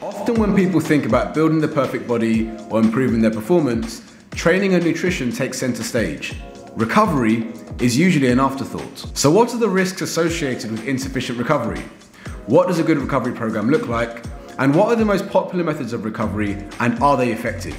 Often when people think about building the perfect body or improving their performance, training and nutrition take center stage. Recovery is usually an afterthought. So what are the risks associated with insufficient recovery? What does a good recovery program look like? And what are the most popular methods of recovery, and are they effective?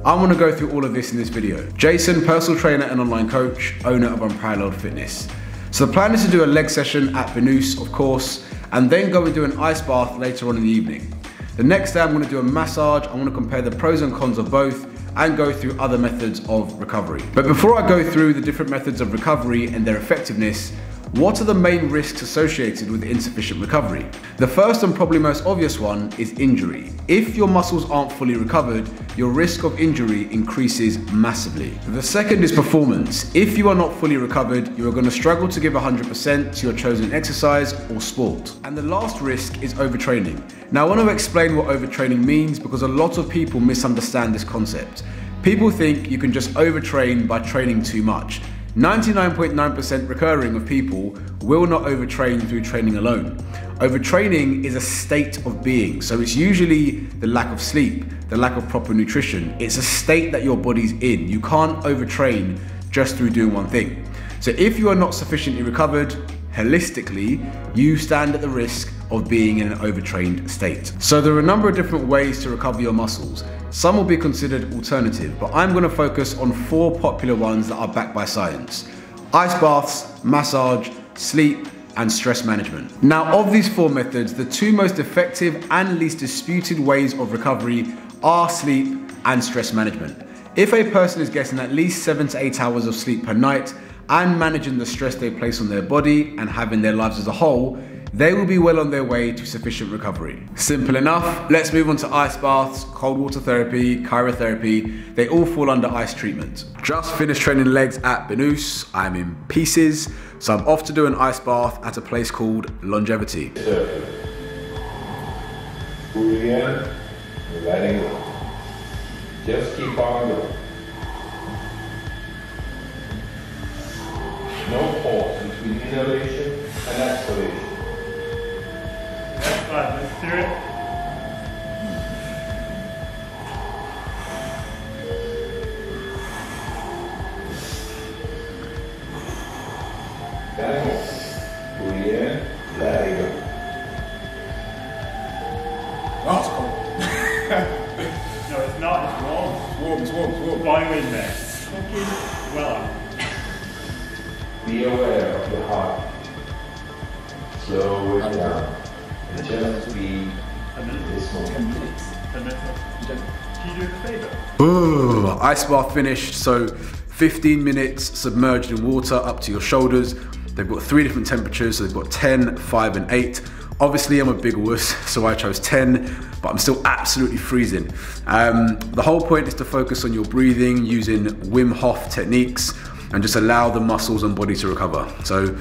I want to go through all of this in this video. Jason, personal trainer and online coach, owner of Untitled Fitness. So the plan is to do a leg session at Soreness, of course, and then go and do an ice bath later on in the evening. The next day I'm going to do a massage. I want to compare the pros and cons of both and go through other methods of recovery. But before I go through the different methods of recovery and their effectiveness, what are the main risks associated with insufficient recovery? The first and probably most obvious one is injury. If your muscles aren't fully recovered, your risk of injury increases massively. The second is performance. If you are not fully recovered, you are going to struggle to give 100% to your chosen exercise or sport. And the last risk is overtraining. Now I want to explain what overtraining means because a lot of people misunderstand this concept. People think you can just overtrain by training too much. 99.9% recurring of people will not overtrain through training alone. Overtraining is a state of being, so it's usually the lack of sleep, the lack of proper nutrition. It's a state that your body's in. You can't overtrain just through doing one thing. So if you are not sufficiently recovered, holistically, you stand at the risk of being in an overtrained state. So there are a number of different ways to recover your muscles. Some will be considered alternative, but I'm going to focus on 4 popular ones that are backed by science: ice baths, massage, sleep, and stress management. Now, of these 4 methods, the 2 most effective and least disputed ways of recovery are sleep and stress management. If a person is getting at least 7 to 8 hours of sleep per night and managing the stress they place on their body and having their lives as a whole, they will be well on their way to sufficient recovery. Simple enough. Let's move on to ice baths, cold water therapy, cryotherapy. They all fall under ice treatment. Just finished training legs at Soreness. I'm in pieces, so I'm off to do an ice bath at a place called Longevity. Breathe in, letting go. Just keep on going. No pause between inhalation and exhalation. Let's do it. Then breathe in, let it go. Oh, it's cold. No, it's not. It's warm. It's warm. Flying in there. Fucking well up. Be aware of your heart. Slow it down. And just be this moment. 10 minutes. 10 minutes. Can you do a favor? Ooh, ice bath finished. So 15 minutes submerged in water up to your shoulders. They've got 3 different temperatures. So they've got 10, 5, and 8. Obviously, I'm a big wuss, so I chose 10, but I'm still absolutely freezing. The whole point is to focus on your breathing using Wim Hof techniques and just allow the muscles and body to recover. So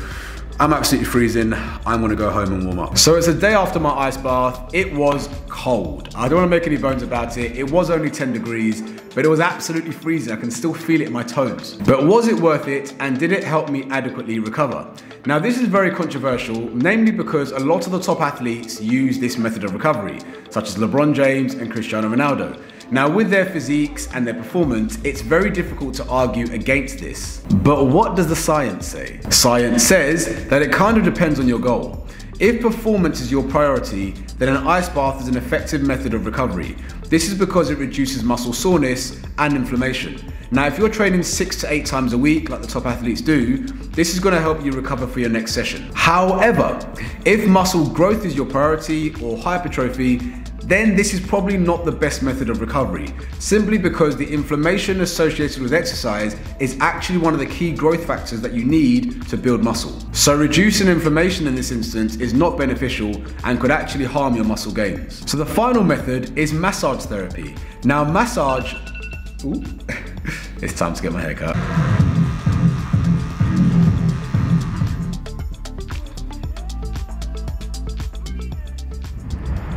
I'm absolutely freezing. I'm gonna go home and warm up. So it's a day after my ice bath. It was cold. I don't wanna make any bones about it. It was only 10 degrees, but it was absolutely freezing. I can still feel it in my toes. But was it worth it, and did it help me adequately recover? Now this is very controversial, namely because a lot of the top athletes use this method of recovery, such as LeBron James and Cristiano Ronaldo. Now with their physiques and their performance, it's very difficult to argue against this. But what does the science say? Science says that it kind of depends on your goal. If performance is your priority, then an ice bath is an effective method of recovery. This is because it reduces muscle soreness and inflammation. Now, if you're training 6 to 8 times a week, like the top athletes do, this is going to help you recover for your next session. However, if muscle growth is your priority or hypertrophy, then this is probably not the best method of recovery, simply because the inflammation associated with exercise is actually one of the key growth factors that you need to build muscle. So reducing inflammation in this instance is not beneficial and could actually harm your muscle gains. So the final method is massage therapy. Now massage, it's time to get my hair cut.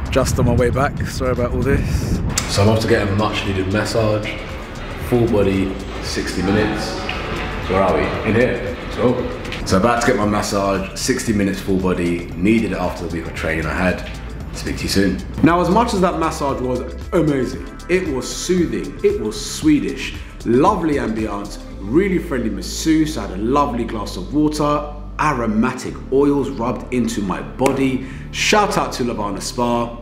Just on my way back, sorry about all this. So I'm off to get a much needed massage, full body, 60 minutes. So where are we? In here. So about to get my massage, 60 minutes full body, needed it after the week of training I had. Speak to you soon. Now, as much as that massage was amazing, it was soothing, it was Swedish, lovely ambiance, really friendly masseuse. I had a lovely glass of water, aromatic oils rubbed into my body. Shout out to Lavana Spa.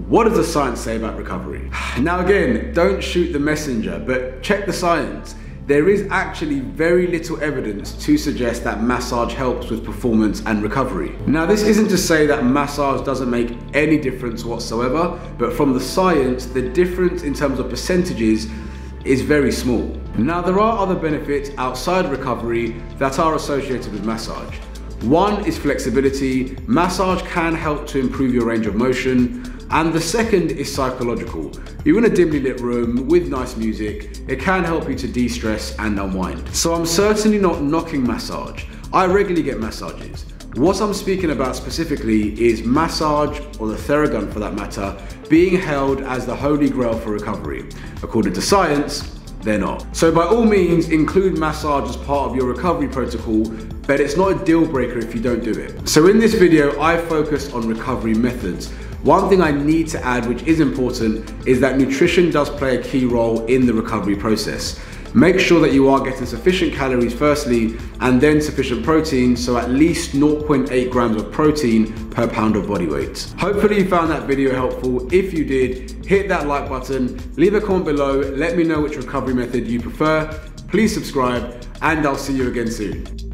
What does the science say about recovery? Now again, don't shoot the messenger, but check the science. There is actually very little evidence to suggest that massage helps with performance and recovery. Now, this isn't to say that massage doesn't make any difference whatsoever, but from the science, the difference in terms of percentages is very small. Now, there are other benefits outside recovery that are associated with massage. One is flexibility. Massage can help to improve your range of motion. And the second is psychological. You're in a dimly lit room with nice music. It can help you to de-stress and unwind. So I'm certainly not knocking massage. I regularly get massages. What I'm speaking about specifically is massage, or the Theragun for that matter, being held as the holy grail for recovery. According to science, they're not. So by all means, include massage as part of your recovery protocol, but it's not a deal breaker if you don't do it. So in this video, I focused on recovery methods. One thing I need to add, which is important, is that nutrition does play a key role in the recovery process. Make sure that you are getting sufficient calories firstly, and then sufficient protein, so at least 0.8 grams of protein per pound of body weight. Hopefully you found that video helpful. If you did, hit that like button, leave a comment below, let me know which recovery method you prefer. Please subscribe, and I'll see you again soon.